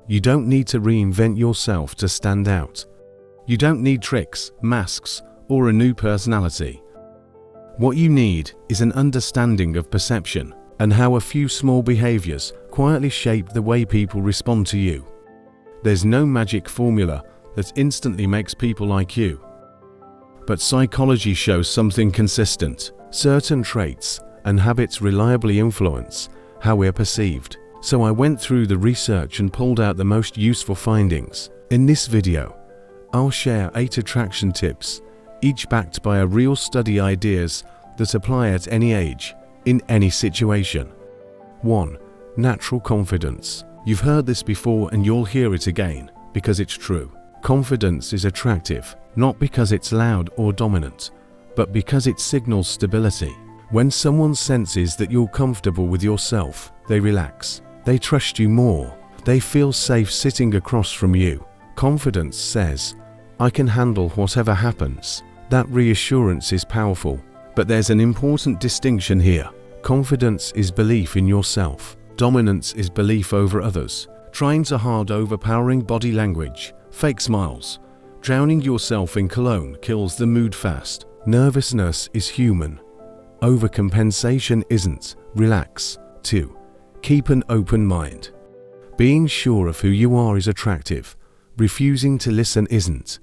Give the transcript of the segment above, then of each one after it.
You don't need to reinvent yourself to stand out. You don't need tricks, masks, or a new personality. What you need is an understanding of perception and how a few small behaviors quietly shape the way people respond to you. There's no magic formula that instantly makes people like you. But psychology shows something consistent. Certain traits and habits reliably influence how we're perceived. So I went through the research and pulled out the most useful findings. In this video, I'll share 8 attraction tips, each backed by a real study ideas that apply at any age, in any situation. 1. Natural confidence. You've heard this before and you'll hear it again, because it's true. Confidence is attractive, not because it's loud or dominant, but because it signals stability. When someone senses that you're comfortable with yourself, they relax. They trust you more. They feel safe sitting across from you. Confidence says, I can handle whatever happens. That reassurance is powerful. But there's an important distinction here. Confidence is belief in yourself. Dominance is belief over others. Trying to hard overpowering body language, fake smiles, drowning yourself in cologne kills the mood fast. Nervousness is human. Overcompensation isn't. Relax. 2. Keep an open mind. Being sure of who you are is attractive. Refusing to listen isn't.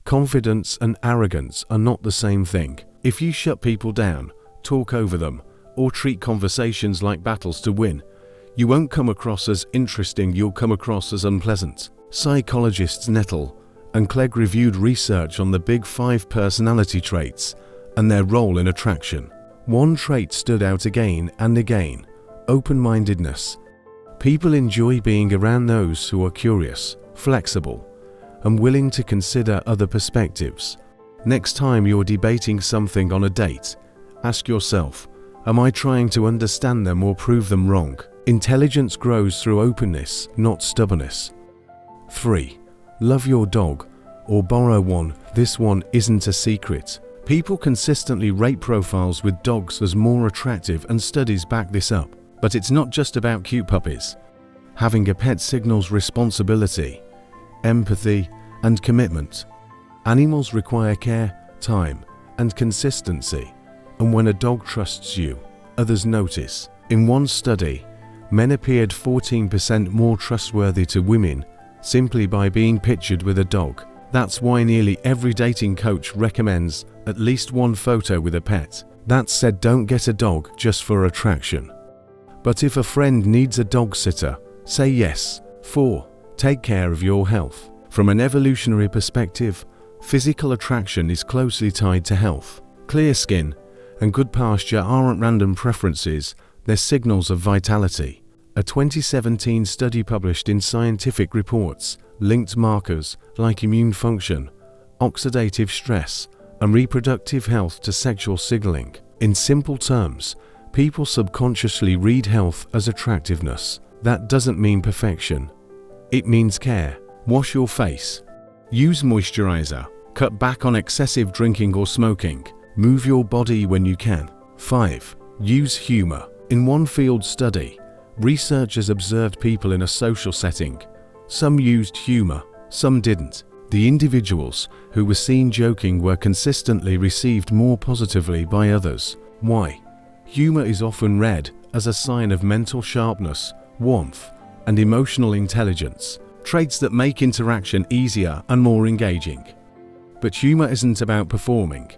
Confidence and arrogance are not the same thing. If you shut people down, talk over them, or treat conversations like battles to win, you won't come across as interesting, you'll come across as unpleasant. Psychologists Nettle and Clegg reviewed research on the Big 5 personality traits and their role in attraction. One trait stood out again and again: open-mindedness. People enjoy being around those who are curious, flexible, and willing to consider other perspectives. Next time you're debating something on a date, ask yourself, am I trying to understand them or prove them wrong? Intelligence grows through openness, not stubbornness. 3. Love your dog, or borrow one. This one isn't a secret. People consistently rate profiles with dogs as more attractive, and studies back this up. But it's not just about cute puppies. Having a pet signals responsibility, empathy, and commitment. Animals require care, time, and consistency. And when a dog trusts you, others notice. In one study, men appeared 14% more trustworthy to women simply by being pictured with a dog. That's why nearly every dating coach recommends at least one photo with a pet. That said, don't get a dog just for attraction. But if a friend needs a dog sitter, say yes. 4. Take care of your health. From an evolutionary perspective, physical attraction is closely tied to health. Clear skin and good posture aren't random preferences, they're signals of vitality. A 2017 study published in Scientific Reports linked markers like immune function, oxidative stress, and reproductive health to sexual signaling. In simple terms, people subconsciously read health as attractiveness. That doesn't mean perfection. It means care. Wash your face. Use moisturizer. Cut back on excessive drinking or smoking. Move your body when you can. 5. Use humor. In one field study, researchers observed people in a social setting. Some used humor, some didn't. The individuals who were seen joking were consistently received more positively by others. Why? Humor is often read as a sign of mental sharpness, warmth, and emotional intelligence, traits that make interaction easier and more engaging. But humor isn't about performing.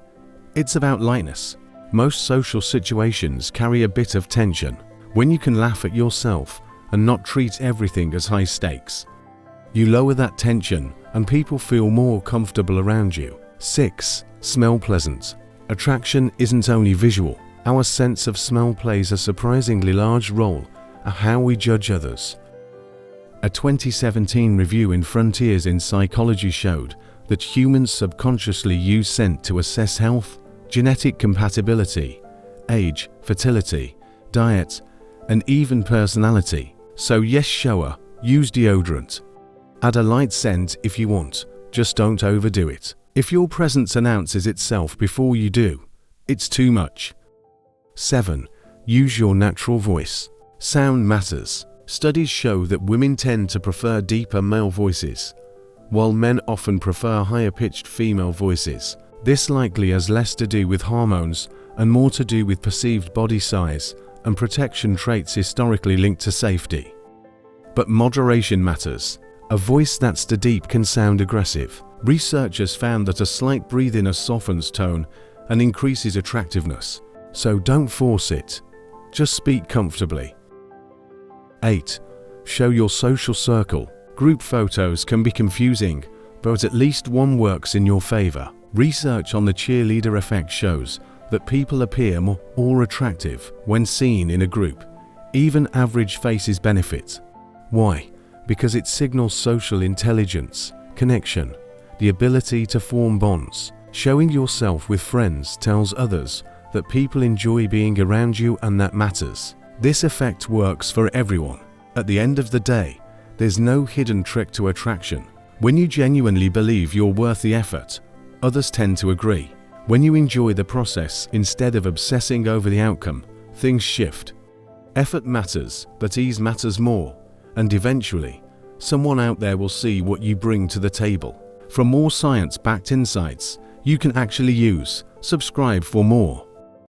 It's about lightness. Most social situations carry a bit of tension. When you can laugh at yourself and not treat everything as high stakes, you lower that tension and people feel more comfortable around you. 6. Smell pleasant. Attraction isn't only visual. Our sense of smell plays a surprisingly large role in how we judge others. A 2017 review in Frontiers in Psychology showed that humans subconsciously use scent to assess health, genetic compatibility, age, fertility, diet, and even personality. So yes, shower, use deodorant. Add a light scent if you want, just don't overdo it. If your presence announces itself before you do, it's too much. 7. Use your natural voice. Sound matters. Studies show that women tend to prefer deeper male voices, while men often prefer higher-pitched female voices. This likely has less to do with hormones and more to do with perceived body size and protection traits historically linked to safety. But moderation matters. A voice that's too deep can sound aggressive. Researchers found that a slight breathiness softens tone and increases attractiveness. So don't force it. Just speak comfortably. 8. Show your social circle. Group photos can be confusing, but at least one works in your favor. Research on the cheerleader effect shows that people appear more attractive when seen in a group. Even average faces benefit. Why? Because it signals social intelligence, connection, the ability to form bonds. Showing yourself with friends tells others that people enjoy being around you and that matters. This effect works for everyone. At the end of the day, there's no hidden trick to attraction. When you genuinely believe you're worth the effort, others tend to agree. When you enjoy the process instead of obsessing over the outcome, things shift. Effort matters, but ease matters more, and eventually, someone out there will see what you bring to the table. For more science-backed insights you can actually use, subscribe for more.